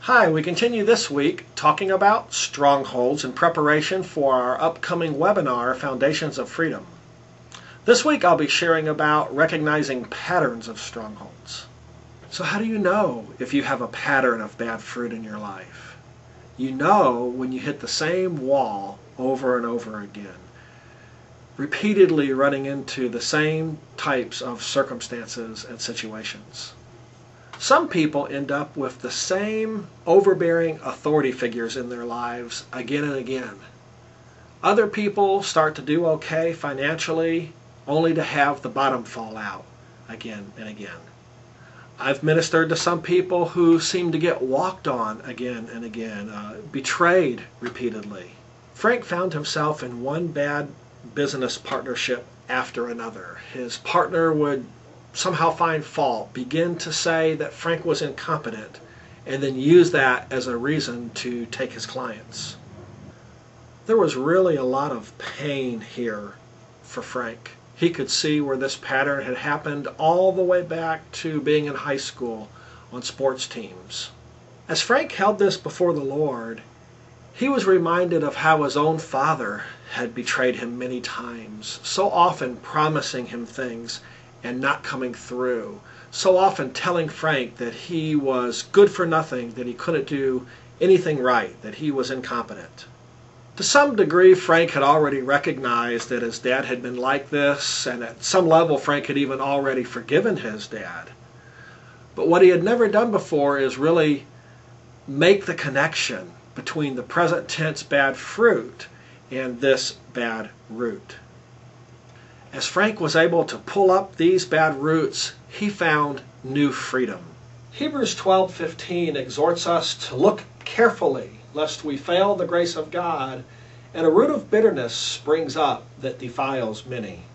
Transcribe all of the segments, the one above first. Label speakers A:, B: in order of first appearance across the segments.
A: Hi, we continue this week talking about strongholds in preparation for our upcoming webinar, Foundations of Freedom. This week I'll be sharing about recognizing patterns of strongholds. So how do you know if you have a pattern of bad fruit in your life? You know when you hit the same wall over and over again, repeatedly running into the same types of circumstances and situations. Some people end up with the same overbearing authority figures in their lives again and again. Other people start to do okay financially only to have the bottom fall out again and again. I've ministered to some people who seem to get walked on again and again, betrayed repeatedly. Frank found himself in one bad business partnership after another. His partner would somehow find fault, begin to say that Frank was incompetent, and then use that as a reason to take his clients. There was really a lot of pain here for Frank. He could see where this pattern had happened all the way back to being in high school on sports teams. As Frank held this before the Lord, he was reminded of how his own father had betrayed him many times, so often promising him things and not coming through, so often telling Frank that he was good for nothing, that he couldn't do anything right, that he was incompetent. To some degree, Frank had already recognized that his dad had been like this, and at some level Frank had even already forgiven his dad. But what he had never done before is really make the connection between the present tense bad fruit and this bad root. As Frank was able to pull up these bad roots, he found new freedom. Hebrews 12:15 exhorts us to look carefully lest we fail the grace of God, and a root of bitterness springs up that defiles many.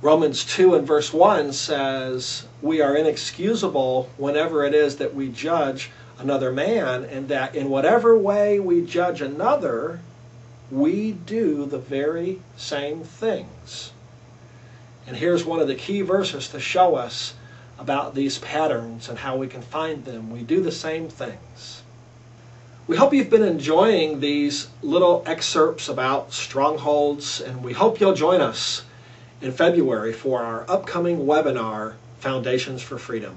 A: Romans 2 and verse 1 says, we are inexcusable whenever it is that we judge another man, and that in whatever way we judge another, we do the very same things. And here's one of the key verses to show us about these patterns and how we can find them. We do the same things. We hope you've been enjoying these little excerpts about strongholds, and we hope you'll join us in February for our upcoming webinar, Foundations for Freedom.